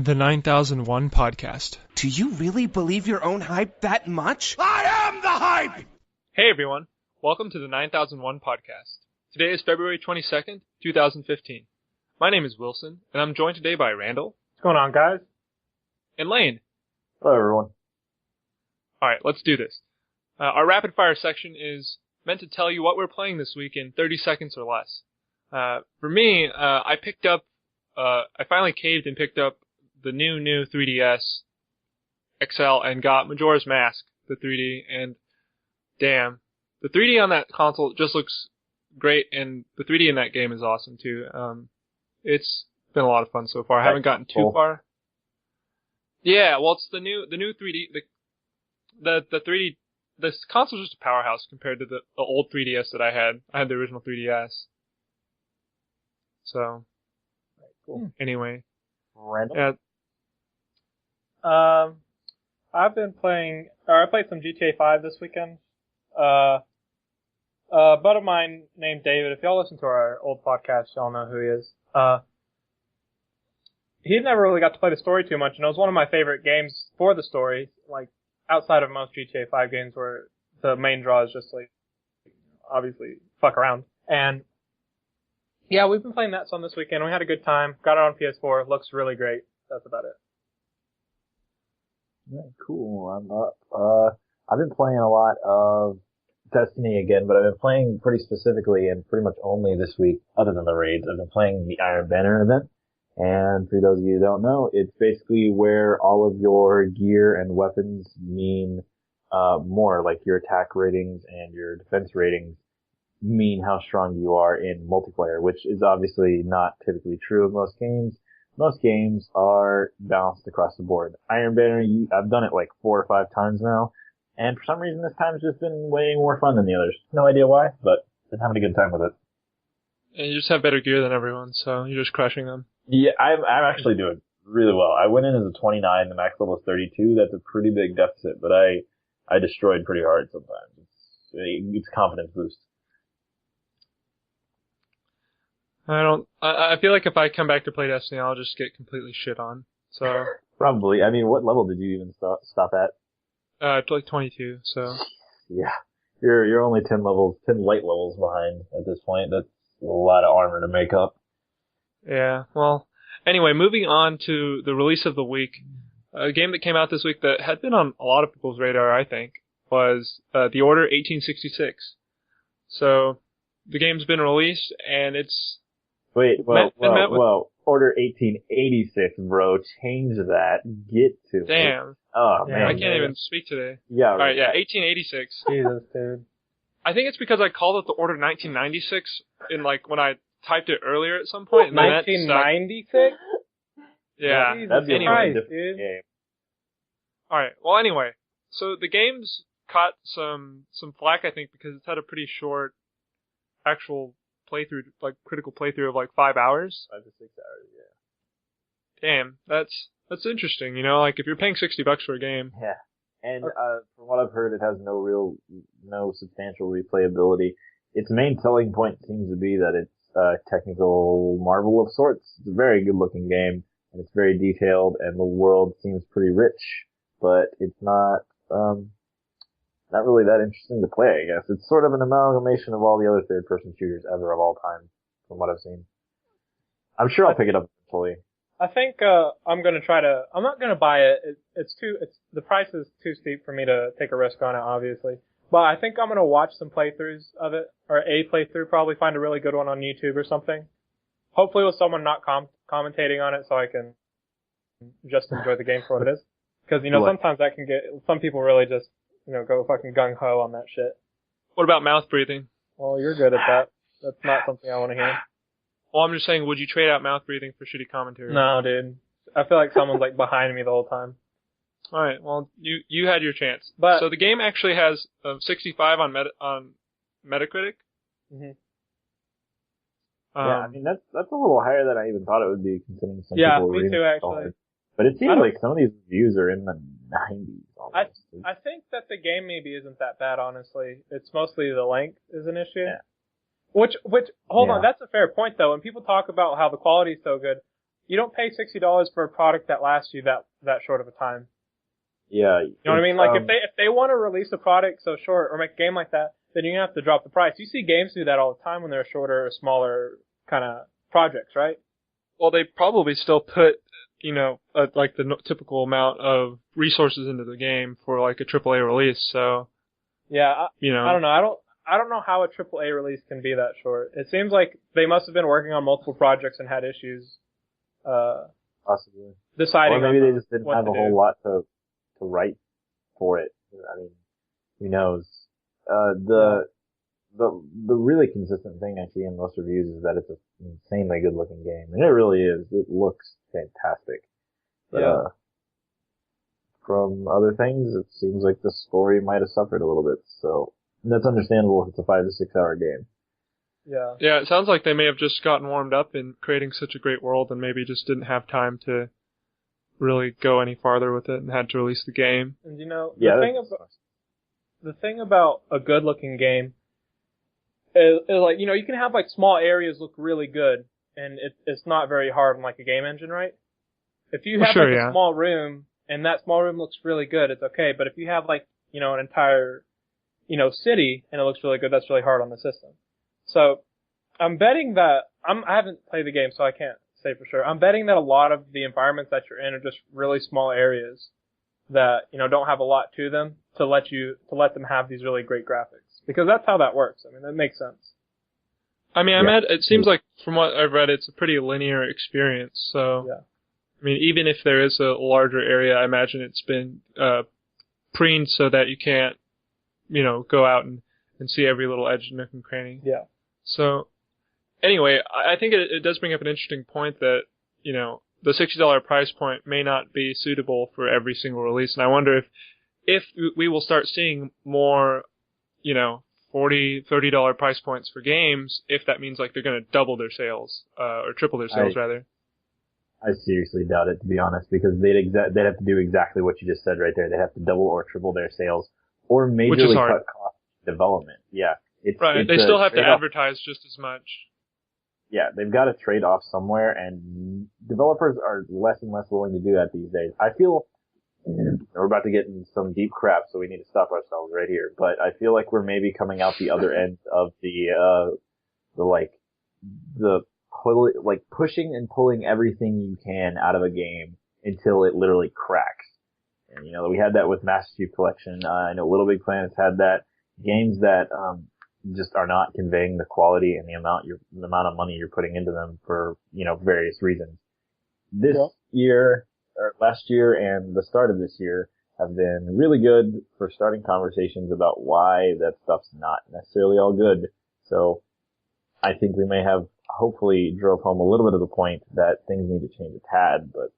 The 9001 Podcast. Do you really believe your own hype that much? I am the hype! Hey everyone, welcome to the 9001 Podcast. Today is February 22nd, 2015. My name is Wilson, and I'm joined today by Randall. What's going on, guys? And Lane. Hello, everyone. Alright, let's do this. Our rapid fire section is meant to tell you what we're playing this week in 30 seconds or less. For me, I finally caved and picked up the new 3DS XL and got Majora's Mask, the 3D, and damn, the 3D on that console just looks great, and the 3D in that game is awesome too. It's been a lot of fun so far. I haven't gotten too far. Yeah, well, it's the new 3D. The 3D. This console's just a powerhouse compared to the old 3DS that I had. I had the original 3DS. So, anyway. Randall? I played some GTA 5 this weekend. A buddy of mine named David, if y'all listen to our old podcast, y'all know who he is. He never really got to play the story too much, and it was one of my favorite games for the story, like, outside of most GTA 5 games where the main draw is just, like, obviously, fuck around. And, yeah, we've been playing that some this weekend. We had a good time. Got it on PS4. Looks really great. That's about it. Yeah, cool. I've been playing a lot of Destiny again, but I've been playing pretty specifically and pretty much only this week, other than the raids. I've been playing the Iron Banner event. And for those of you who don't know, it's basically where all of your gear and weapons mean more, like your attack ratings and your defense ratings mean how strong you are in multiplayer, which is obviously not typically true of most games. Most games are balanced across the board. Iron Banner, I've done it like 4 or 5 times now, and for some reason this time's just been way more fun than the others. No idea why, but been having a good time with it. And you just have better gear than everyone, so you're just crushing them. Yeah, I'm actually doing really well. I went in as a 29, the max level is 32. That's a pretty big deficit, but I destroyed pretty hard sometimes. It's a confidence boost. I feel like if I come back to play Destiny, I'll just get completely shit on. So. Probably. I mean, what level did you even stop at? Like 22, so. Yeah. You're only 10 light levels behind at this point. That's a lot of armor to make up. Yeah, well, anyway, moving on to the release of the week. A game that came out this week that had been on a lot of people's radar, I think, was The Order 1866. So, the game's been released, and it's... Wait, well, Order 1886, bro. Change that. Get to it. Damn. Oh, man. I can't even speak today. Yeah. Alright, yeah, 1886. Jesus, dude. I think it's because I called it the Order 1996 in, like, when I typed it earlier at some point. And 1996? Yeah. Jesus That'd be Christ, a different dude. game. Alright, well, anyway. So, the game's caught some flack, I think, because it's had a pretty short actual playthrough, like, critical playthrough of, like, 5 hours. 5 to 6 hours, yeah. Damn, that's interesting, you know, like, if you're paying $60 for a game. Yeah. And, from what I've heard, it has no substantial replayability. Its main selling point seems to be that it's a technical marvel of sorts. It's a very good looking game, and it's very detailed, and the world seems pretty rich, but it's not really that interesting to play, I guess. It's sort of an amalgamation of all the other third-person shooters ever of all time, from what I've seen. I'm sure I'll pick it up eventually. I think, I'm not gonna buy it. The price is too steep for me to take a risk on it, obviously. But I think I'm gonna watch some playthroughs of it, or a playthrough, probably find a really good one on YouTube or something. Hopefully with someone not commentating on it so I can just enjoy the game for what it is. Cause, you know, sometimes that can some people really just, you know, go fucking gung-ho on that shit. What about mouth breathing? Well, you're good at that. That's not something I want to hear. Well, I'm just saying, would you trade out mouth breathing for shitty commentary? No, dude. I feel like someone's like behind me the whole time. Alright, well, you had your chance. But so the game actually has 65 on Metacritic. Mm-hmm. Yeah, I mean, that's a little higher than I even thought it would be, considering some yeah, people me too, actually. But it seems like some of these reviews are in the 90s almost. I think that the game maybe isn't that bad, honestly. It's mostly the length is an issue. Yeah. Which, hold on, that's a fair point though. When people talk about how the quality is so good, you don't pay $60 for a product that lasts you that short of a time. Yeah. You know what I mean? Like if they want to release a product so short or make a game like that, then you have to drop the price. You see games do that all the time when they're shorter or smaller kind of projects, right? Well, they probably still put, like the typical amount of resources into the game for like a AAA release. So, yeah, I don't know. I don't know how a AAA release can be that short. It seems like they must have been working on multiple projects and had issues, possibly deciding. Or maybe on they just didn't have a whole lot to write for it. I mean, who knows? The really consistent thing I see in most reviews is that it's an insanely good looking game. And it really is. It looks fantastic. But, yeah. From other things, it seems like the story might have suffered a little bit. So that's understandable if it's a 5 to 6 hour game. Yeah. Yeah, it sounds like they may have just gotten warmed up in creating such a great world and maybe just didn't have time to really go any farther with it and had to release the game. And the thing about a good looking game is like, you can have like small areas look really good and it's not very hard on like a game engine, right? If you have a small room and that small room looks really good, it's okay. But if you have like, an entire, city and it looks really good, that's really hard on the system. So I'm betting that I haven't played the game, so I can't say for sure. I'm betting that a lot of the environments that you're in are just really small areas that, don't have a lot to them to let them have these really great graphics. Because that's how that works. I mean, that makes sense. I mean, it seems like from what I've read, it's a pretty linear experience. So, yeah. I mean, even if there is a larger area, I imagine it's been preened so that you can't, go out and see every little edge, nook, and cranny. Yeah. So, anyway, I think it does bring up an interesting point that, the $60 price point may not be suitable for every single release. And I wonder if we will start seeing more, $40, $30 price points for games, if that means like they're going to double their sales, or triple their sales rather. I seriously doubt it, to be honest, because they'd have to do exactly what you just said right there. They'd have to double or triple their sales, or majorly cut cost development. Yeah. Right. They still have to advertise just as much. Yeah, they've got to trade off somewhere, and developers are less and less willing to do that these days. I feel we're about to get in some deep crap, so we need to stop ourselves right here. But I feel like we're maybe coming out the other end of pushing and pulling everything you can out of a game until it literally cracks. And we had that with Master Chief Collection. I know Little Big Planet's had that. Games that just are not conveying the quality and the amount of money you're putting into them for various reasons. This year, or last year, and the start of this year have been really good for starting conversations about why that stuff's not necessarily all good. So I think we may have hopefully drove home a little bit of the point that things need to change a tad, but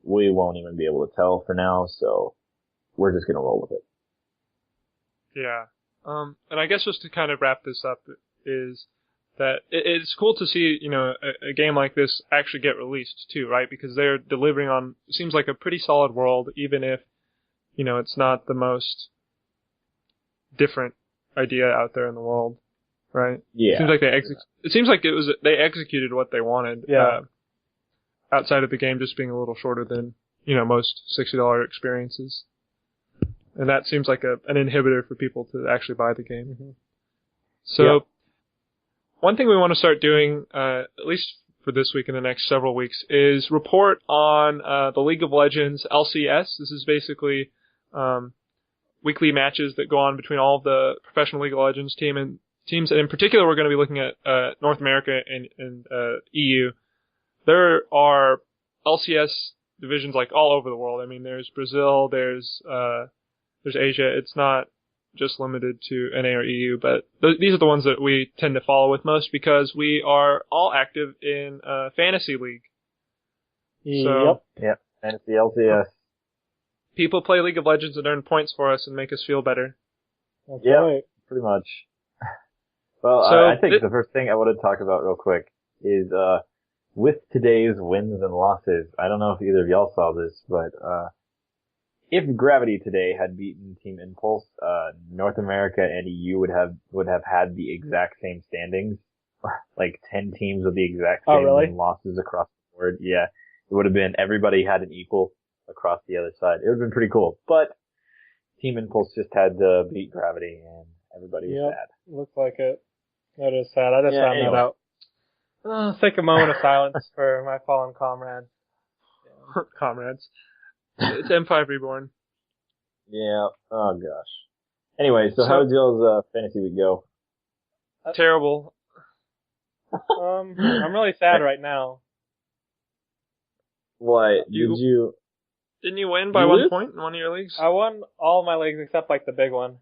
we won't even be able to tell for now, so we're just gonna roll with it. Yeah. And I guess just to kind of wrap this up is that it's cool to see, a game like this actually get released too, right? Because they're delivering on, seems like a pretty solid world, even if, it's not the most different idea out there in the world, right? Yeah. It seems like they executed what they wanted. Yeah. Outside of the game just being a little shorter than, most $60 experiences. And that seems like an inhibitor for people to actually buy the game. Mm-hmm. So, one thing we want to start doing, at least for this week and the next several weeks, is report on the League of Legends LCS. This is basically weekly matches that go on between all of the professional League of Legends teams. And in particular, we're going to be looking at North America and EU. There are LCS divisions like all over the world. I mean, there's Brazil, there's Asia. It's not just limited to NA or EU, but these are the ones that we tend to follow with most because we are all active in Fantasy League. So, Yep. Fantasy LCS. People play League of Legends and earn points for us and make us feel better. That's right. Pretty much. Well, So I think the first thing I want to talk about real quick is with today's wins and losses. I don't know if either of y'all saw this, but if Gravity today had beaten Team Impulse, North America and EU would have had the exact same standings, like 10 teams with the exact same win losses across the board. Yeah, it would have been everybody had an equal across the other side. It would have been pretty cool. But Team Impulse just had to beat Gravity, and everybody was sad. Looks like it. That is sad. I just found that out. Let's take a moment of silence for my fallen comrades. Comrades. It's M5 Reborn. Yeah. Oh gosh. Anyway, so how did y'all's fantasy week go? Terrible. I'm really sad right now. What? Didn't you win by 1 point in one of your leagues? I won all of my leagues except like the big one.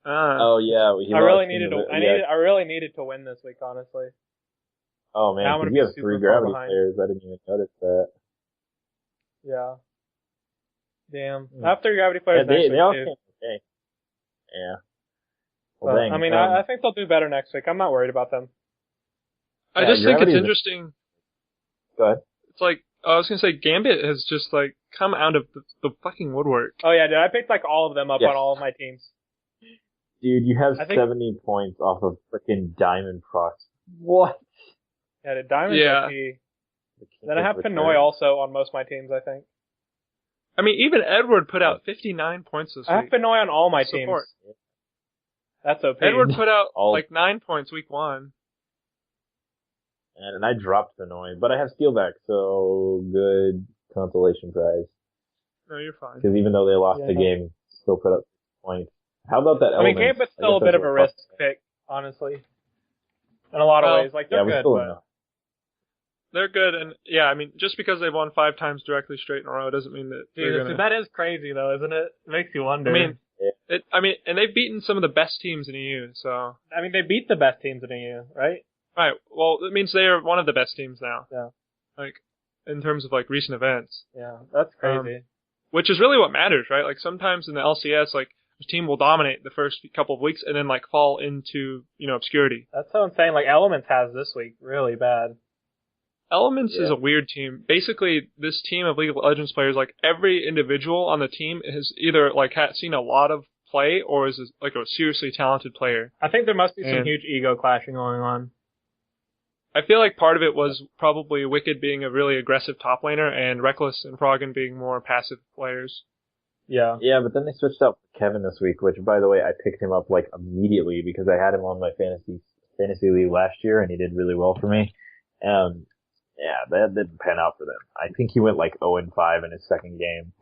Oh yeah. I really needed to win this week, honestly. Oh man, because you have 3 Gravity players. I didn't even notice that. Yeah. Damn. I have 3 Gravity players next week, they all too. came okay. Yeah. Well, dang. I mean, I think they'll do better next week. I'm not worried about them. I just think it's interesting. Go ahead. It's like, I was gonna say, Gambit has just like come out of the fucking woodwork. Oh yeah, dude, I picked like all of them up on all of my teams. Dude, you have 70 points off of freaking Diamond Procs. What? Yeah, the Diamond key. Then I have Pinoy also on most of my teams, I think. I mean, even Edward put out 59 points this week. I have Pinoy on all my teams. That's OP. Edward put out like 9 points week 1. And I dropped Pinoy, but I have Steelback, so good consolation prize. No, you're fine. Because even though they lost the game, still put up points. How about that Element? I mean, Gambit's still a bit of a risk pick, honestly. In a lot of ways. Like, they're good, but... They're good, and yeah, I mean, just because they've won 5 times directly straight in a row doesn't mean that they're gonna... That is crazy, though, isn't it? It makes you wonder. I mean, and they've beaten some of the best teams in EU, so... I mean, they beat the best teams in EU, right? Right, well, it means they are one of the best teams now. Yeah. Like, in terms of, like, recent events. Yeah, that's crazy. Which is really what matters, right? Like, sometimes in the LCS, like, the team will dominate the first couple of weeks and then, like, fall into, obscurity. That's so insane. Like, Elements has this week really bad. Elements is a weird team. Basically, this team of League of Legends players, like, every individual on the team has either, like, seen a lot of play or is, like, a seriously talented player. I think there must be some huge ego clashing going on. I feel like part of it was probably Wicked being a really aggressive top laner and Reckless and Froggen being more passive players. Yeah. Yeah, but then they switched out Kevin this week, which, by the way, I picked him up, like, immediately because I had him on my fantasy league last year and he did really well for me. Yeah, that didn't pan out for them. I think he went like 0-5 in his second game.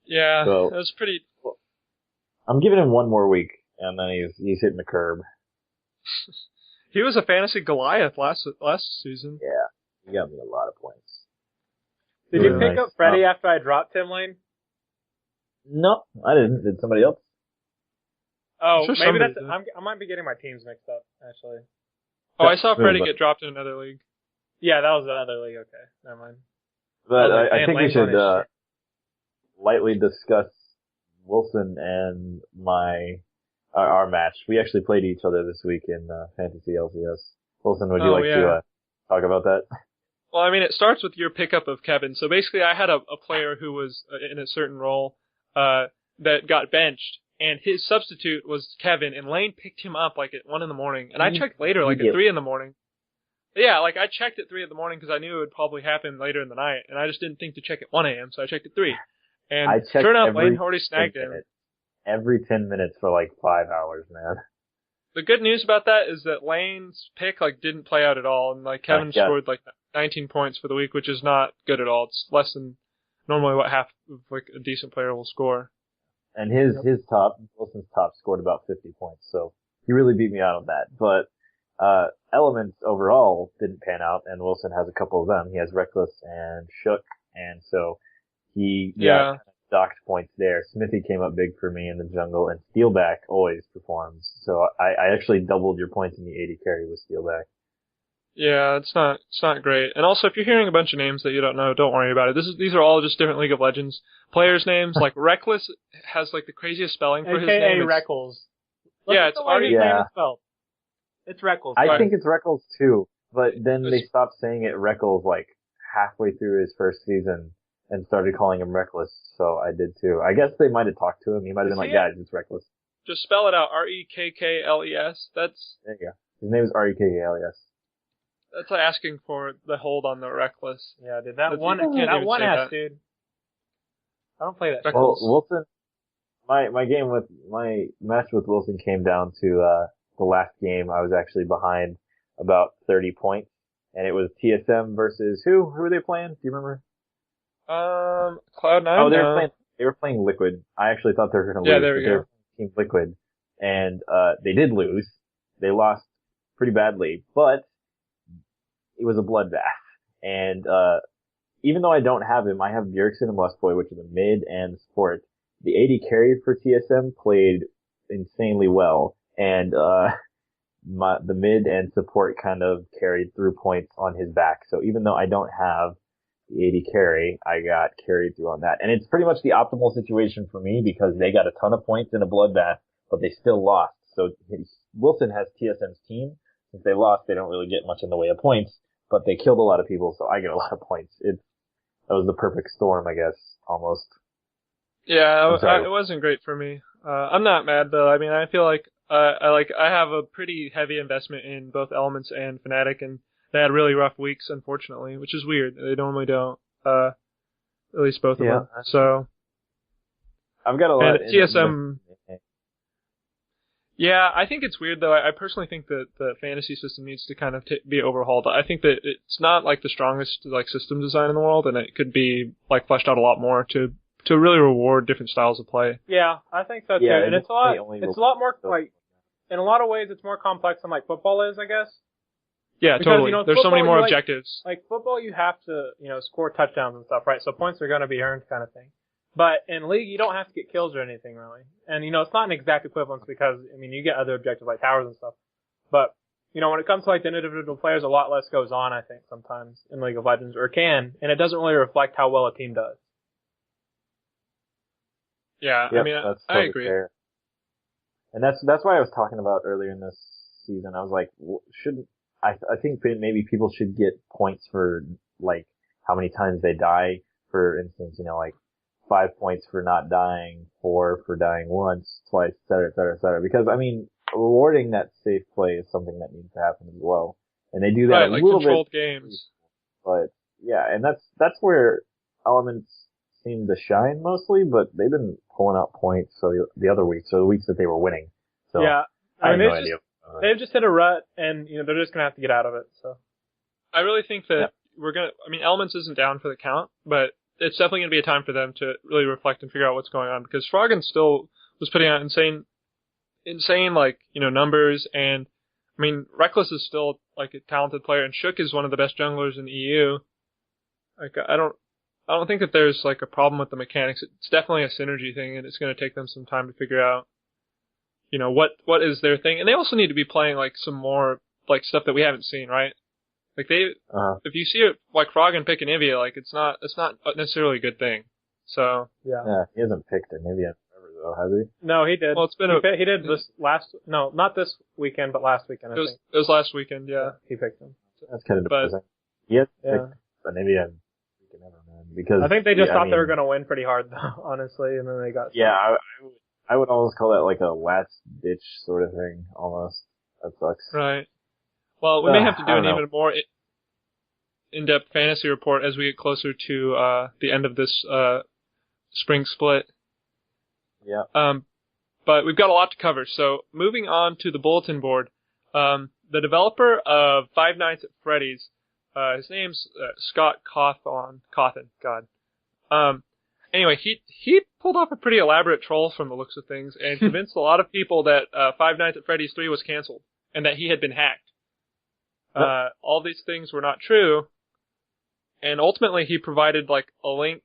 Yeah, so, it was pretty... I'm giving him one more week, and then he's hitting the curb. He was a fantasy Goliath last season. Yeah, he got me a lot of points. Did you pick up Freddy after I dropped Tim Lane? No, I didn't. Did somebody else? Oh, maybe that's... I might be getting my teams mixed up, actually. Oh, I saw Freddy get dropped in another league. Yeah, that was another league. Okay, never mind. But I think we should lightly discuss Wilson and our match. We actually played each other this week in Fantasy LCS. Wilson, would you like to talk about that? Well, I mean, it starts with your pickup of Kevin. So basically, I had a player who was in a certain role that got benched, and his substitute was Kevin, and Lane picked him up like at 1 a.m, and I checked later, like at 3 a.m. Yeah, like I checked at 3 a.m. because I knew it would probably happen later in the night, and I just didn't think to check at 1 a.m., so I checked at 3. And turned out Lane already snagged him. Every 10 minutes for like 5 hours, man. The good news about that is that Lane's pick like didn't play out at all, and like Kevin scored like 19 points for the week, which is not good at all. It's less than normally what half of like a decent player will score. And Wilson's top scored about 50 points, so he really beat me out on that. But Elements overall didn't pan out, and Wilson has a couple of them. He has Reckless and Shook, and so he got docked points there. Smithy came up big for me in the jungle, and Steelback always performs. So I actually doubled your points in the 80 carry with Steelback. Yeah, it's not great. And also, if you're hearing a bunch of names that you don't know, don't worry about it. These are all just different League of Legends players' names. Like Reckless has like the craziest spelling for his name. Reckles. Yeah, it's spelled. It's Reckles. I think it's Reckles too, but then they stopped saying it Reckles like halfway through his first season and started calling him Reckless. So I did too. I guess they might have talked to him. He might have been like, guys, it's Reckless. Just spell it out. Rekkles. That's... There you go. His name is Rekkles. That's like asking for the hold on the reckless. Yeah, dude, You can't even say ass, that. dude. I don't play that. Reckless. Well, Wilson, my match with Wilson came down to, the last game. I was actually behind about 30 points, and it was TSM versus who? Who were they playing? Do you remember? Cloud9? Oh, No. they were playing Liquid. I actually thought they were going to Yeah, lose, there but we they go. were playing Team Liquid, and they did lose. They lost pretty badly, but it was a bloodbath. And even though I don't have him, I have Bjergsen and Lustboy, which are the mid and support. The AD carry for TSM played insanely well, and the mid and support kind of carried through points on his back. So even though I don't have the AD carry, I got carried through on that. And it's pretty much the optimal situation for me because they got a ton of points in a bloodbath, but they still lost. So Wilson has TSM's team. Since they lost, they don't really get much in the way of points, but they killed a lot of people, so I get a lot of points. That was the perfect storm, I guess, almost. Yeah, it wasn't great for me. I'm not mad though. I mean, I feel like I have a pretty heavy investment in both Elements and Fnatic, and they had really rough weeks, unfortunately, which is weird. They normally don't. At least both of them. So I've got a lot. And TSM. Yeah, I think it's weird though. I personally think that the fantasy system needs to kind of be overhauled. I think that it's not like the strongest like system design in the world, and it could be like fleshed out a lot more to really reward different styles of play. Yeah, I think so too. Yeah, and it's a lot more like, in a lot of ways, it's more complex than like football is, I guess. Yeah, Because, totally. you know, There's so many football, more objectives. Like football, you have to, score touchdowns and stuff, right? So points are going to be earned, kind of thing. But in League, you don't have to get kills or anything, really. And, it's not an exact equivalence because, you get other objectives like towers and stuff. But, when it comes to like the individual players, a lot less goes on, I think, sometimes in League of Legends, or can, and it doesn't really reflect how well a team does. Yeah, Yep, I mean, I agree. Fair. And that's why I was talking about earlier in this season. I was like, I think maybe people should get points for like how many times they die. For instance, like 5 points for not dying, 4 for dying once, twice, et cetera, et cetera, et cetera. Because rewarding that safe play is something that needs to happen as well. And they do that a like little controlled bit. Games. But yeah, and that's where Elements seem to shine mostly, but they've been pulling out points the other weeks, so the weeks that they were winning. So yeah, I have no idea. They've just hit a rut, and they're just gonna have to get out of it. So I really think that Elements isn't down for the count, but it's definitely gonna be a time for them to really reflect and figure out what's going on, because Froggen still was putting out insane like numbers, and Reckless is still like a talented player, and Shook is one of the best junglers in EU. Like I don't think that there's like a problem with the mechanics. It's definitely a synergy thing, and it's going to take them some time to figure out, what is their thing. And they also need to be playing like some more like stuff that we haven't seen, right? Like if you see it like Froggen pick an Ivia, like it's not necessarily a good thing. So yeah, he hasn't picked an Ivia forever though, has he? No, he did. Well, it's been he did this not this weekend, but last weekend. I think it was last weekend. Yeah, he picked him. That's kind of depressing. He has picked an Ivia. Because I think they just thought they were going to win pretty hard, though, honestly, and then they got. Yeah, I would almost call that like a last ditch sort of thing, almost. That sucks. Right. Well, we may have to do an even more in-depth fantasy report as we get closer to the end of this spring split. Yeah. But we've got a lot to cover, so moving on to the bulletin board. The developer of Five Nights at Freddy's, his name's Scott Cawthon. God. Anyway, he pulled off a pretty elaborate troll from the looks of things, and convinced a lot of people that Five Nights at Freddy's 3 was canceled, and that he had been hacked. All these things were not true, and ultimately he provided like a link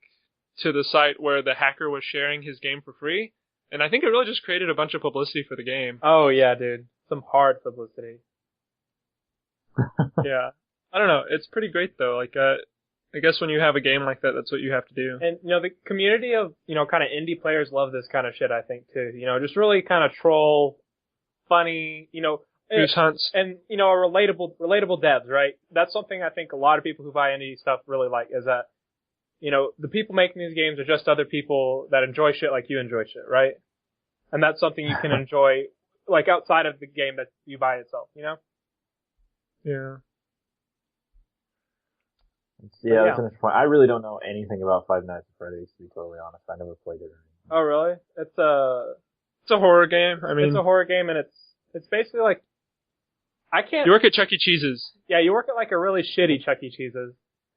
to the site where the hacker was sharing his game for free, and I think it really just created a bunch of publicity for the game. Oh yeah, dude. Some hard publicity. Yeah. I don't know. It's pretty great though. Like, I guess when you have a game like that, that's what you have to do. And, the community of, kind of indie players love this kind of shit, I think, too. Just really kind of troll, funny, Goose hunts. And, relatable devs, right? That's something I think a lot of people who buy indie stuff really like, is that, the people making these games are just other people that enjoy shit like you enjoy shit, right? And that's something you can enjoy, like, outside of the game that you buy itself, Yeah. Yeah, that's an interesting point. I really don't know anything about Five Nights at Freddy's, to be totally honest. I never played it. Oh, really? It's a horror game. I mean, it's a horror game, and it's basically like You work at Chuck E. Cheese's. Yeah, you work at like a really shitty Chuck E. Cheese's,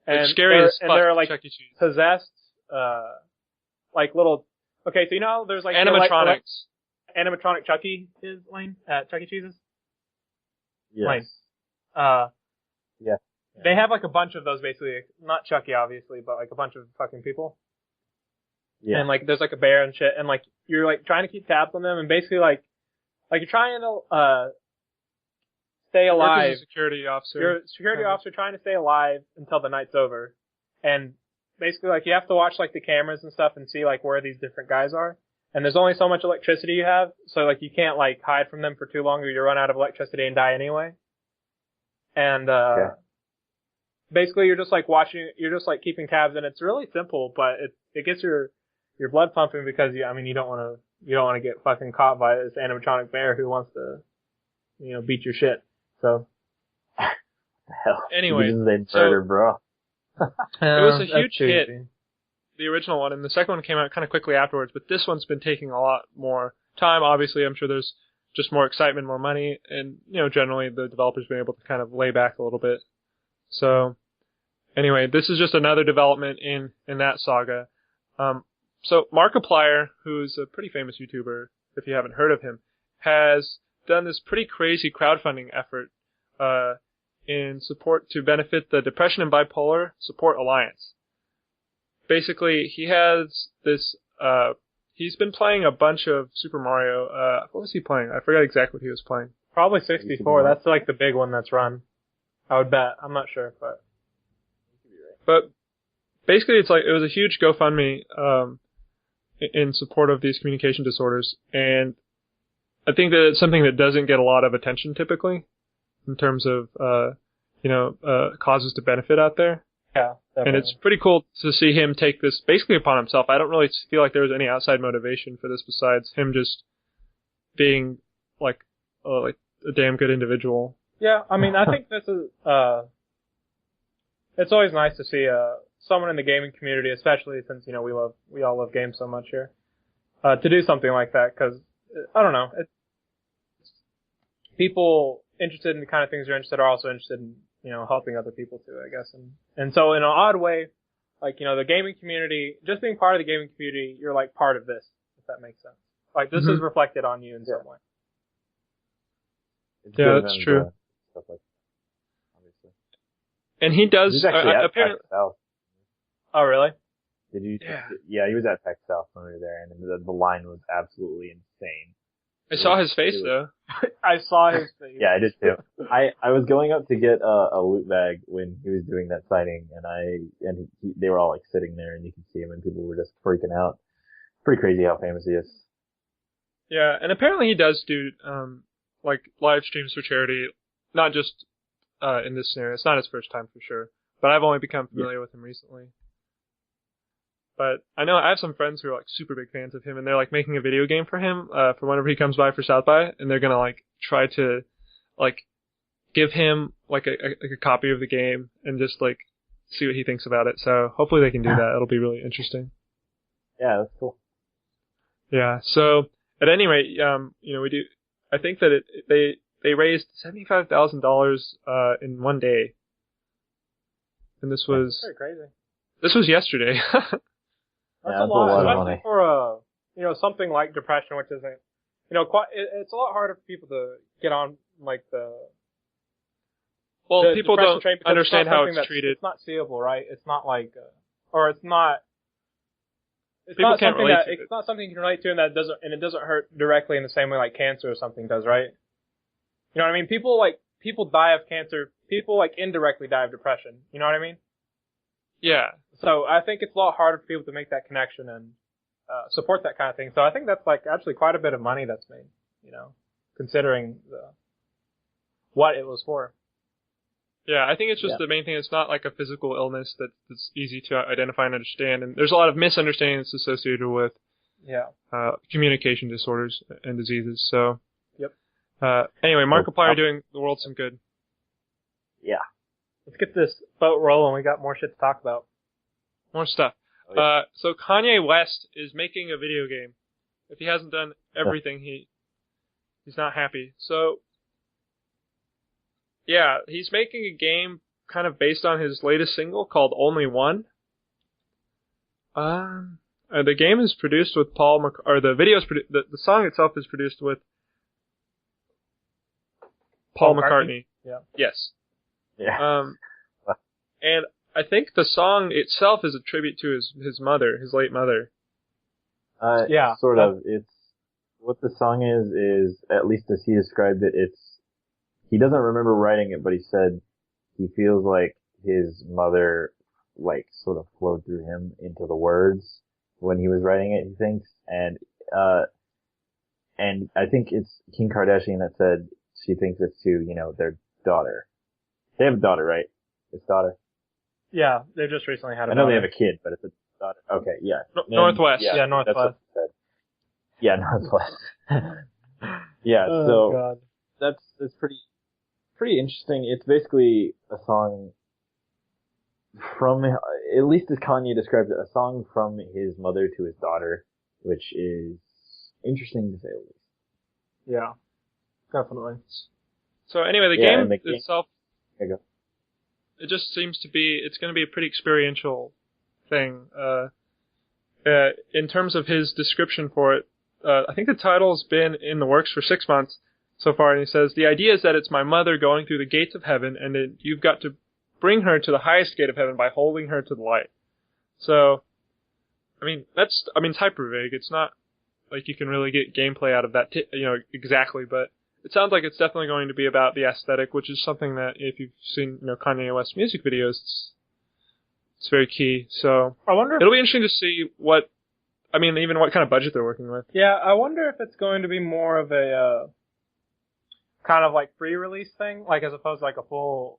and it's scary as fuck. And they're like Chuck E. Cheese. possessed, like little. Okay, so you know there's like animatronics. Animatronic Chuck E. is Lane at Chuck E. Cheese's. Yes. Lane. Yeah. They have like a bunch of those basically, not Chucky obviously, but like a bunch of fucking people. Yeah. And like there's like a bear and shit, and like you're like trying to keep tabs on them, and basically like you're trying to stay alive. You're a security officer. You're a security officer trying to stay alive until the night's over, and basically like you have to watch like the cameras and stuff and see like where these different guys are. And there's only so much electricity you have, so like you can't like hide from them for too long, or you run out of electricity and die anyway. And basically you're just like watching, you're just like keeping tabs, and it's really simple, but it gets your blood pumping because you don't want to get fucking caught by this animatronic bear who wants to beat your shit. So hell. Anyway, murder, bro. It was a huge hit, the original one, and the second one came out kind of quickly afterwards, but this one's been taking a lot more time. Obviously, I'm sure there's just more excitement, more money, and generally the developers been able to kind of lay back a little bit. So anyway, this is just another development in that saga. So Markiplier, who's a pretty famous YouTuber, if you haven't heard of him, has done this pretty crazy crowdfunding effort in support to benefit the Depression and Bipolar Support Alliance. Basically, he has this, he's been playing a bunch of Super Mario, what was he playing? I forgot exactly what he was playing. Probably 64, that's like the big one that's run. I would bet, I'm not sure, but basically it was a huge GoFundMe, in support of these communication disorders, and I think that it's something that doesn't get a lot of attention typically, in terms of, causes to benefit out there. Yeah, definitely. And it's pretty cool to see him take this basically upon himself. I don't really feel like there was any outside motivation for this besides him just being like a damn good individual. Yeah, I mean, I think this is, it's always nice to see, someone in the gaming community, especially since, we all love games so much here, to do something like that, cause, I don't know, it's people interested in the kind of things you're interested are also interested in, helping other people too, I guess. And so in an odd way, like, the gaming community, just being part of the gaming community, you're like part of this, if that makes sense. Like, this is reflected on you in some way. Yeah, that's true. Stuff like that, obviously. And he does, He's actually at apparently. PAX South. Oh, really? Did you? Yeah, he was at PAX South when we were there, and the line was absolutely insane. I saw his face though. I saw his face. Yeah, I did too. I was going up to get a loot bag when he was doing that sighting, and they were all like sitting there, and you could see him, and people were just freaking out. Pretty crazy how famous he is. Yeah, and apparently he does do like live streams for charity, not just in this scenario. It's not his first time for sure, but I've only become familiar with him recently. But I know I have some friends who are like super big fans of him, and they're like making a video game for him for whenever he comes by for South by, and they're gonna like try to like give him like a copy of the game and just like see what he thinks about it. So hopefully they can do that. It'll be really interesting. Yeah, that's cool. Yeah. So at any rate, we do. I think that they raised $75,000 in one day, and this was pretty crazy. This was yesterday. That's a lot, especially for something like depression, which isn't, it's a lot harder for people to get on like the. Well, people don't understand how it's treated. It's not seeable, right? It's not like, or it's not. It's people not can't something relate that to it's not something you can relate to, and it doesn't hurt directly in the same way like cancer or something does, right? You know what I mean? People die of cancer. People like indirectly die of depression. You know what I mean? Yeah. So I think it's a lot harder for people to make that connection and support that kind of thing. So I think that's like actually quite a bit of money that's made, considering what it was for. Yeah, I think it's just the main thing. It's not like a physical illness that's easy to identify and understand, and there's a lot of misunderstandings associated with communication disorders and diseases. So, yep. Anyway, Markiplier doing the world some good. Yeah. Let's get this boat rolling. We got more shit to talk about. More stuff. Oh, yeah. So Kanye West is making a video game. If he hasn't done everything, he's not happy. So, yeah, he's making a game kind of based on his latest single called Only One. The game is produced with the video is the song itself is produced with Paul McCartney. Yeah. Yes. Yeah. And I think the song itself is a tribute to his mother, his late mother. Yeah. Sort of. It's what the song is at least as he described it. He doesn't remember writing it, but he said he feels like his mother sort of flowed through him into the words when he was writing it. He thinks, and I think it's Kim Kardashian that said she thinks it's to their daughter. They have a daughter, right? It's daughter. Yeah, they just recently had a I know daughter. they have a kid, but it's a daughter. Okay, yeah. Northwest. Yeah, Northwest. That's what it said. Yeah, Northwest. Yeah, Oh, so God. that's pretty interesting. It's basically a song from, at least as Kanye described it, a song from his mother to his daughter, which is interesting to say the least. Yeah, definitely. So anyway, the Yeah, game itself, There you go. it just seems to be, it's going to be a pretty experiential thing. In terms of his description for it, I think the title's been in the works for 6 months so far, and he says, the idea is that it's my mother going through the gates of heaven, and that you've got to bring her to the highest gate of heaven by holding her to the light. So, it's hyper vague. It's not like you can really get gameplay out of that, exactly, but it sounds like it's definitely going to be about the aesthetic, which is something that if you've seen, Kanye West music videos, it's very key. So, I wonder if, it'll be interesting to see even what kind of budget they're working with. yeah, I wonder if it's going to be more of a, kind of like pre-release thing, like as opposed to like a full,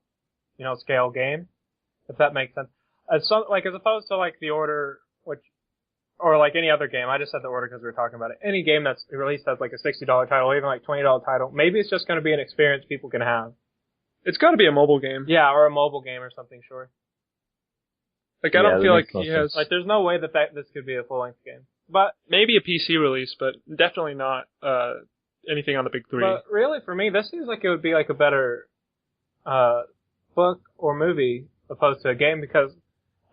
scale game, if that makes sense. As opposed to like The Order, or like any other game. I just said The Order because we were talking about it. Any game that's released as like a $60 title, or even like $20 title, maybe it's just going to be an experience people can have. It's got to be a mobile game. Yeah, or a mobile game or something, sure. Like, I don't feel like he has... Like, there's no way that this could be a full-length game. But maybe a PC release, but definitely not anything on the big three. But really, for me, this seems like it would be like a better book or movie opposed to a game, because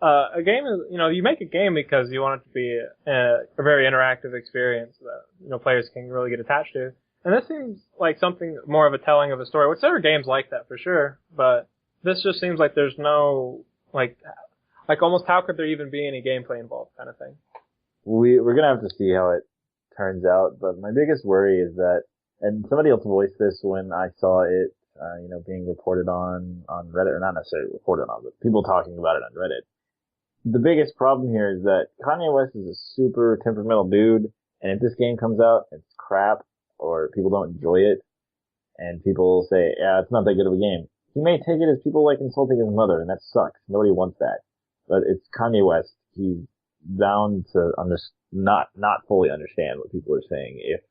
a game is, you make a game because you want it to be a very interactive experience that, players can really get attached to. And this seems like something more of a telling of a story, which there are games like that for sure, but this just seems like there's no, like almost how could there even be any gameplay involved kind of thing. We're gonna have to see how it turns out, but my biggest worry is that, and somebody else voiced this when I saw it, being reported on Reddit, or not necessarily reported on, but people talking about it on Reddit. The biggest problem here is that Kanye West is a super temperamental dude, and if this game comes out, it's crap, or people don't enjoy it, and people say, yeah, it's not that good of a game. He may take it as people like insulting his mother, and that sucks. Nobody wants that. But it's Kanye West. He's bound to not fully understand what people are saying. If,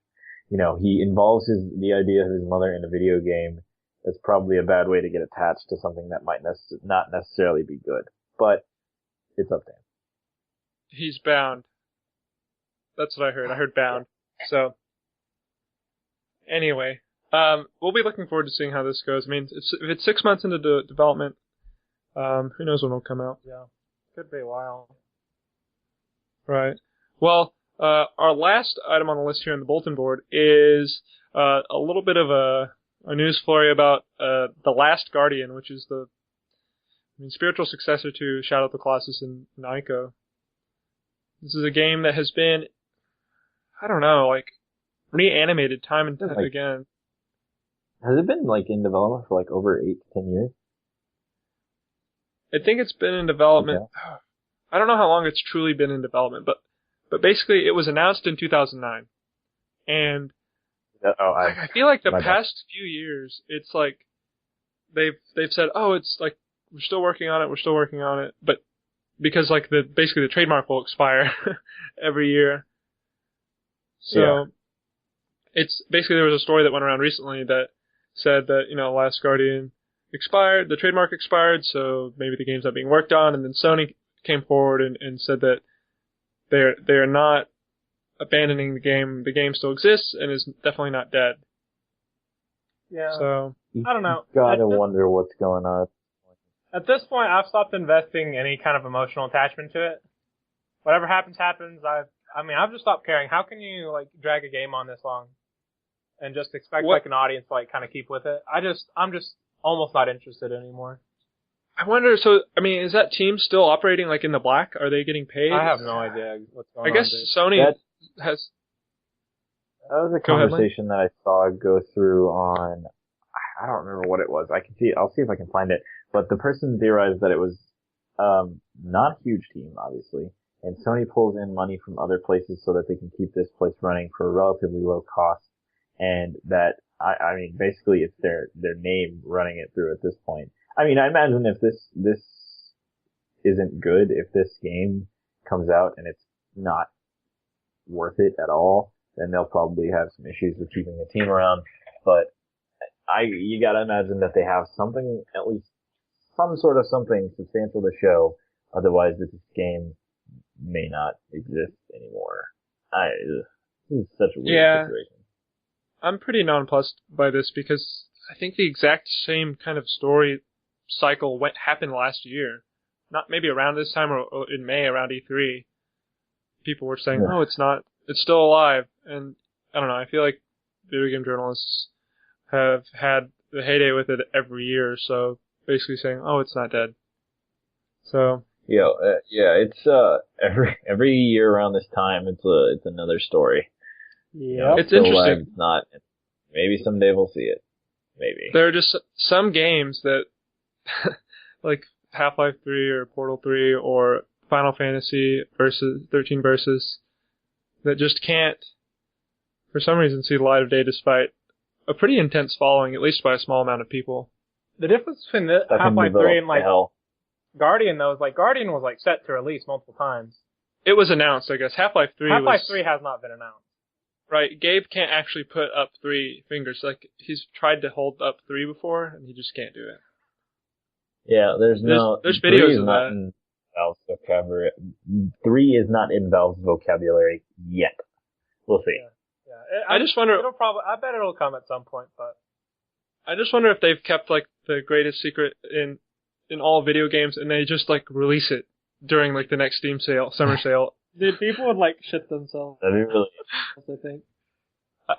he involves the idea of his mother in a video game, that's probably a bad way to get attached to something that might not necessarily be good. But it's up to him. He's bound. That's what I heard. I heard bound. So, anyway, we'll be looking forward to seeing how this goes. I mean, if it's 6 months into development, who knows when it'll come out. Yeah. Could be a while. Right. Well, our last item on the list here on the bulletin board is a little bit of a news flurry about The Last Guardian, which is the spiritual successor to Shadow of the Colossus and Ico. This is a game that has been, reanimated time and time again. Has it been in development for over 8 to 10 years? I think it's been in development. Okay. I don't know how long it's truly been in development, but basically it was announced in 2009, and I feel like the past few years, it's like they've said, oh, it's like we're still working on it, but because basically the trademark will expire every year, so it's basically, there was a story that went around recently that said that Last Guardian expired, the trademark expired, so maybe the game's not being worked on, and then Sony came forward and said that they're not abandoning the game. The game still exists and is definitely not dead. Yeah. So I don't know. Gotta wonder what's going on. At this point, I've stopped investing any kind of emotional attachment to it. Whatever happens, happens. I've just stopped caring. How can you like drag a game on this long and just expect like an audience to like kind of keep with it? I'm just almost not interested anymore. I wonder. So I mean, is that team still operating like in the black? Are they getting paid? I have no idea what's going on. I guess Sony has. That was a conversation that I saw go through on. I don't remember what it was. I'll see if I can find it. But the person theorized that it was not a huge team, obviously, and Sony pulls in money from other places so that they can keep this place running for a relatively low cost, and that I mean basically it's their name running it through at this point. I mean, I imagine if this isn't good, if this game comes out and it's not worth it at all, then they'll probably have some issues with keeping the team around. But you gotta imagine that they have something, at least some sort of something substantial to show. Otherwise, this game may not exist anymore. This is such a weird situation. I'm pretty nonplussed by this because I think the exact same kind of story cycle happened last year. Not maybe around this time or in May around E3. People were saying, "Oh, it's still alive," and I don't know. I feel like video game journalists have had the heyday with it every year, so basically saying, "Oh, it's not dead." So it's every year around this time, it's another story. Yeah, it's interesting. It's not. Maybe someday we'll see it. Maybe there are just some games that, like Half-Life 3 or Portal 3 or Final Fantasy 13 Versus, that just can't, for some reason, see the light of day despite a pretty intense following, at least by a small amount of people. The difference between Half-Life 3 and like Guardian, though, is like Guardian was like set to release multiple times. It was announced, I guess. Half-Life 3 has not been announced. Right, Gabe can't actually put up 3 fingers. Like, he's tried to hold up 3 before, and he just can't do it. Yeah, there's videos of that. In Valve's vocabulary. 3 is not in Valve's vocabulary yet. We'll see. Yeah. I just wonder. I bet it'll come at some point, but I just wonder if they've kept like the greatest secret in all video games, and they just like release it during like the next Steam sale, summer sale. Dude, people would like shit themselves. That'd be really.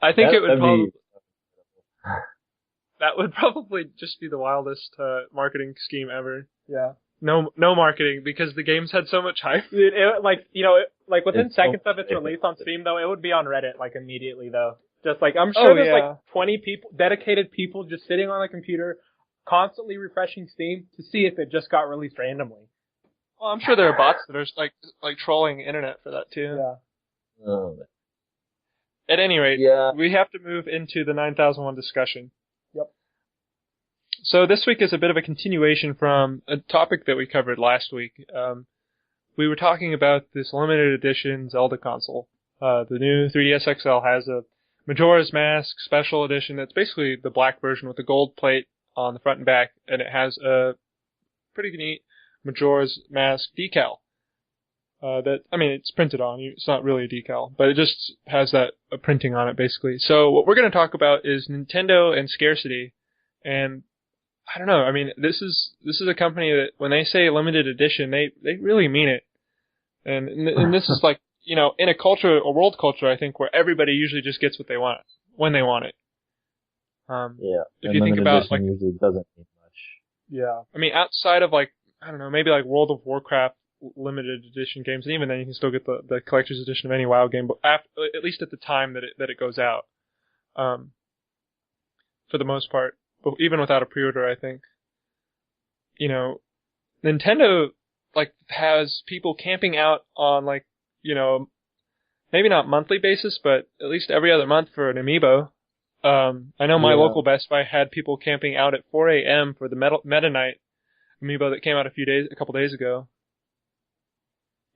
I think it would probably. That would probably just be the wildest marketing scheme ever. Yeah. No marketing because the game's had so much hype. Dude, within seconds of its release on Steam, though, it would be on Reddit like immediately, though. Just like I'm sure there's like 20 people, dedicated people, just sitting on a computer, constantly refreshing Steam to see if it just got released randomly. Well, I'm sure there are bots that are like trolling the internet for that too. Yeah. At any rate, we have to move into the 9001 discussion. Yep. So this week is a bit of a continuation from a topic that we covered last week. We were talking about this limited edition Zelda console. The new 3DS XL has a Majora's Mask special edition that's basically the black version with the gold plate on the front and back, and it has a pretty neat Majora's Mask decal. It's printed on. It's not really a decal, but it just has that printing on it, basically. So what we're going to talk about is Nintendo and scarcity. And I don't know. I mean, this is a company that when they say limited edition, they really mean it. And this is like, in a world culture, I think, where everybody usually just gets what they want when they want it. If you think about like, usually doesn't mean much. Yeah. I mean, outside of like, I don't know, maybe like World of Warcraft limited edition games, and even then you can still get the collector's edition of any WoW game, but at least at the time that it goes out, for the most part. But even without a pre-order, I think, Nintendo like has people camping out on like, maybe not monthly basis, but at least every other month for an amiibo. I know my local Best Buy had people camping out at 4 a.m. for the Meta Knight amiibo that came out a couple days ago.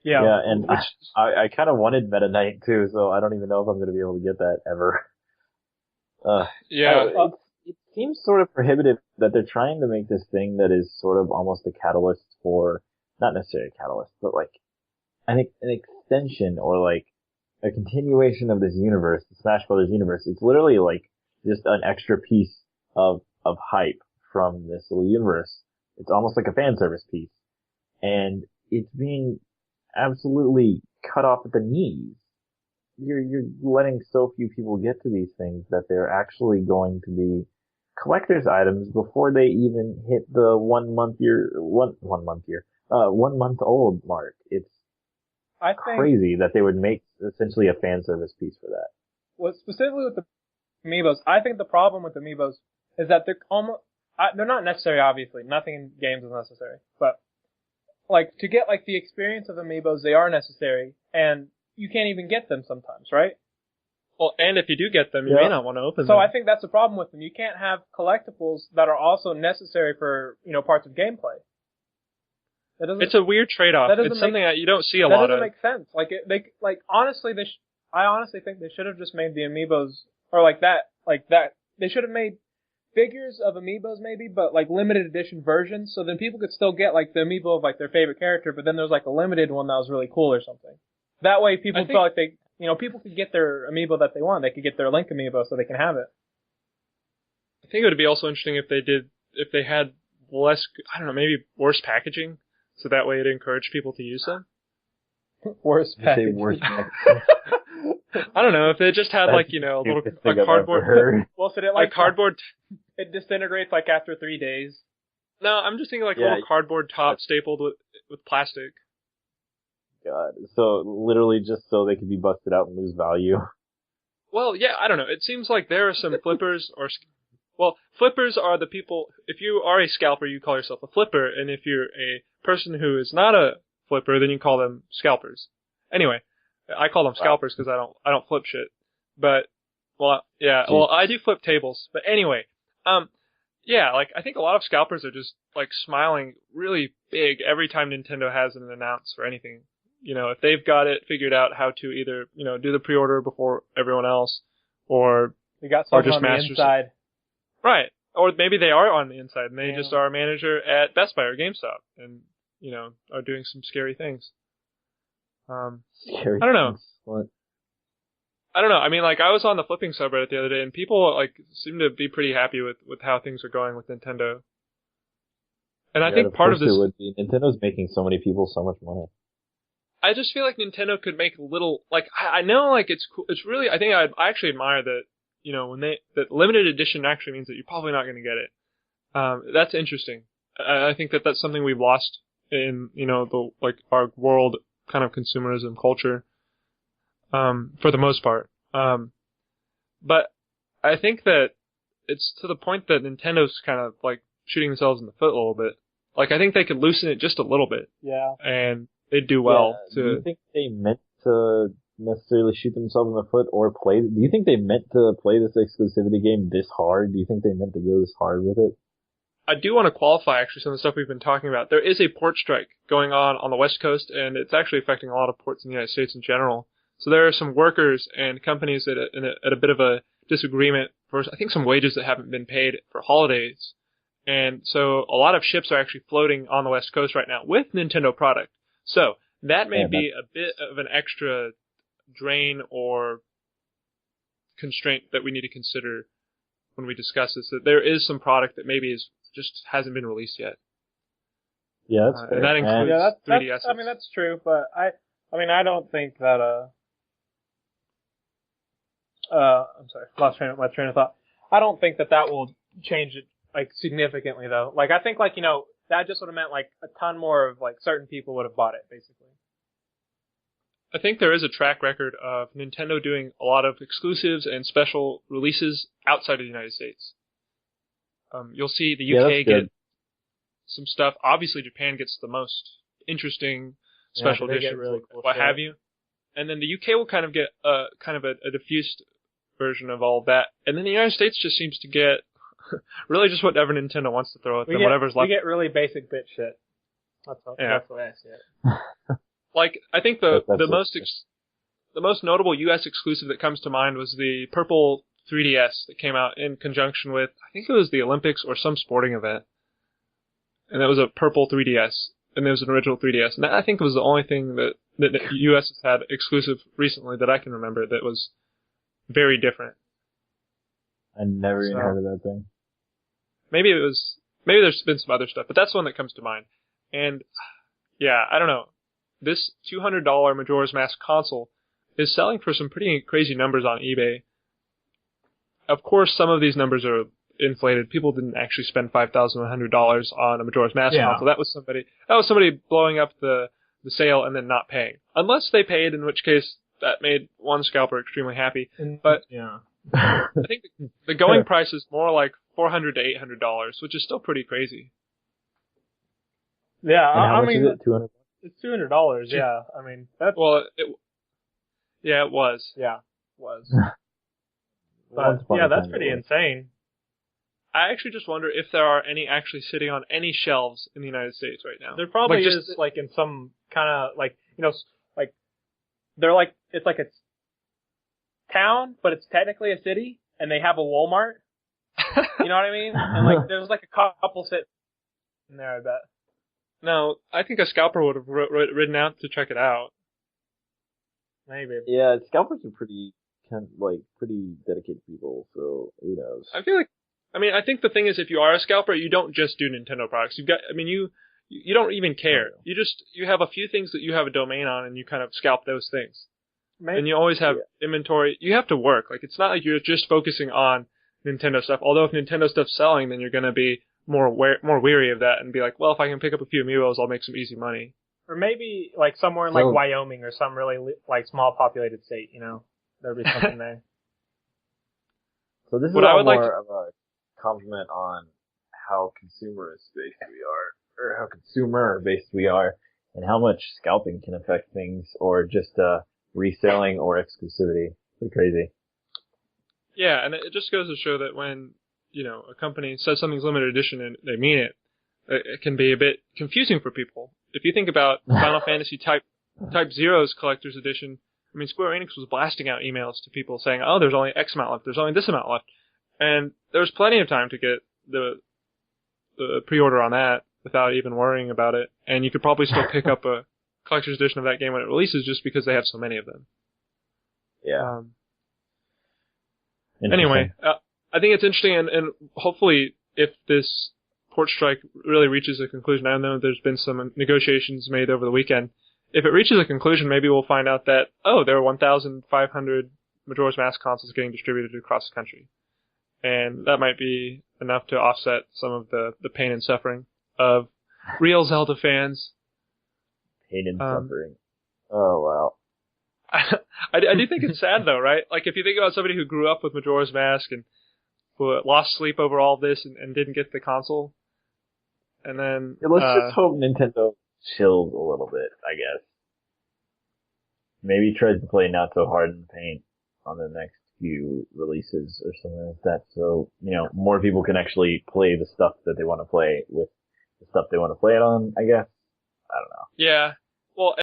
Yeah, and I kind of wanted Meta Knight too, so I don't even know if I'm going to be able to get that ever. seems sort of prohibitive that they're trying to make this thing that is sort of almost a catalyst for, not necessarily a catalyst, but like an extension or like a continuation of this universe, the Smash Brothers universe. It's literally like just an extra piece of hype from this little universe. It's almost like a fan service piece. And it's being absolutely cut off at the knees. You're letting so few people get to these things that they're actually going to be collector's items before they even hit the 1 month old mark. It's crazy that they would make essentially a fan service piece for that. Well, specifically with the amiibos, I think the problem with amiibos is that they're not necessary, obviously. Nothing in games is necessary. But, like, to get, like, the experience of amiibos, they are necessary, and you can't even get them sometimes, right? Well, and if you do get them, you may not want to open them. So I think that's the problem with them. You can't have collectibles that are also necessary for, parts of gameplay. It's a weird trade-off. It's something that you don't see a lot of. That doesn't make sense. Honestly, I honestly think they should have just made the amiibos, or like that. They should have made figures of amiibos maybe, but like limited edition versions, so then people could still get like the amiibo of like their favorite character, but then there's like a limited one that was really cool or something. That way people felt like they, people could get their amiibo that they want. They could get their Link amiibo so they can have it. I think it would be also interesting if they had less, I don't know, maybe worse packaging. So that way it encouraged people to use them? Worse packaging. I don't know, if they just had like, a cardboard. Well, so cardboard. It disintegrates like after 3 days. No, I'm just thinking like a little cardboard top stapled with plastic. God. So literally just so they could be busted out and lose value. Well, yeah, I don't know. It seems like there are some flippers flippers are the people, if you are a scalper, you call yourself a flipper, and if you're a person who is not a flipper, then you call them scalpers. Anyway, I call them scalpers because I don't flip shit. But, I do flip tables. But anyway, I think a lot of scalpers are just, like, smiling really big every time Nintendo has an announce for anything. If they've got it figured out how to either, do the pre-order before everyone else, or they got someone on the inside. Right. Or maybe they are on the inside and they just are a manager at Best Buy or GameStop and, are doing some scary things. Scary I don't know. Things. What? I don't know. I mean, like, I was on the flipping subreddit the other day and people, like, seem to be pretty happy with how things are going with Nintendo. And I think part of this... would be. Nintendo's making so many people so much money. I just feel like Nintendo could make a little... Like, I know, like, it's cool. It's really... I think I actually admire that, that limited edition actually means that you're probably not going to get it. That's interesting. I think that that's something we've lost in, our world kind of consumerism culture, for the most part. But I think that it's to the point that Nintendo's kind of, like, shooting themselves in the foot a little bit. Like, I think they could loosen it just a little bit. Yeah. And they'd do well Do you think they meant to necessarily shoot themselves in the foot or do you think they meant to play this exclusivity game this hard? Do you think they meant to go this hard with it? I do want to qualify actually some of the stuff we've been talking about. There is a port strike going on the West Coast, and it's actually affecting a lot of ports in the United States in general. So there are some workers and companies at a bit of a disagreement for, I think, some wages that haven't been paid for holidays. And so a lot of ships are actually floating on the West Coast right now with Nintendo product. So that may be a bit of an extra drain or constraint that we need to consider when we discuss this, that there is some product that maybe just hasn't been released yet. Yeah, that's fair. And that includes 3DSs. I mean, that's true, but I don't think that, I'm sorry, lost my train of thought. I don't think that will change it, like, significantly, though. Like, I think, like, that just would have meant, like, a ton more of, like, certain people would have bought it, basically. I think there is a track record of Nintendo doing a lot of exclusives and special releases outside of the United States. You'll see the UK get some stuff. Obviously, Japan gets the most interesting special editions, really cool what have you. And then the UK will kind of get a diffused version of all of that. And then the United States just seems to get really just whatever Nintendo wants to throw at them, whatever's left. We get really basic bit shit. That's the way I see it. Like, I think the most notable U.S. exclusive that comes to mind was the purple 3DS that came out in conjunction with, I think it was the Olympics or some sporting event. And that was a purple 3DS. And there was an original 3DS. And that, I think, was the only thing that the US has had exclusive recently that I can remember that was very different. I never even heard of that thing. Maybe there's been some other stuff, but that's the one that comes to mind. And yeah, I don't know. This $200 Majora's Mask console is selling for some pretty crazy numbers on eBay. Of course, some of these numbers are inflated. People didn't actually spend $5,100 on a Majora's Mask console. That was somebody blowing up the sale and then not paying. Unless they paid, in which case that made one scalper extremely happy. But I think the going price is more like $400 to $800, which is still pretty crazy. Yeah, I mean, is it $200? It's $200. Yeah, I mean that's it was. Yeah, it was. But yeah, that's pretty insane. I actually just wonder if there are any actually sitting on any shelves in the United States right now. There probably is, like in some kind of like like they're like it's like a town, but it's technically a city, and they have a Walmart. You know what I mean? And like there's like a couple sit in there, I bet. No, I think a scalper would have ridden out to check it out. Maybe. Yeah, scalpers are pretty dedicated people, so who knows? I think the thing is, if you are a scalper, you don't just do Nintendo products. You don't even care. You have a few things that you have a domain on, and you kind of scalp those things. Maybe. And you always have inventory. You have to work. Like, it's not like you're just focusing on Nintendo stuff. Although if Nintendo stuff's selling, then you're going to be more weary of that and be like, well, if I can pick up a few amiibos, I'll make some easy money. Or maybe like somewhere in like Wyoming or some really like small populated state, you know, there'd be something there. So this is more of a compliment on how consumer based we are, and how much scalping can affect things, or just reselling or exclusivity. Pretty crazy. Yeah, and it just goes to show that when a company says something's limited edition and they mean it, it can be a bit confusing for people. If you think about Final Fantasy Type Zero's collector's edition, I mean, Square Enix was blasting out emails to people saying, "Oh, there's only X amount left. There's only this amount left," and there was plenty of time to get the pre-order on that without even worrying about it. And you could probably still pick up a collector's edition of that game when it releases, just because they have so many of them. Yeah. Anyway, I think it's interesting, and hopefully, if this port strike really reaches a conclusion, I know there's been some negotiations made over the weekend. If it reaches a conclusion, maybe we'll find out that, there are 1,500 Majora's Mask consoles getting distributed across the country. And that might be enough to offset some of the pain and suffering of real Zelda fans. Pain and suffering. Oh, wow. I do think it's sad, though, right? Like, if you think about somebody who grew up with Majora's Mask and who lost sleep over all this and didn't get the console, and then... let's just hope Nintendo chills a little bit, I guess. Maybe tries to play not so hard in the paint on the next few releases or something like that, so, more people can actually play the stuff that they want to play with the stuff they want to play it on, I guess. I don't know. Yeah. Well...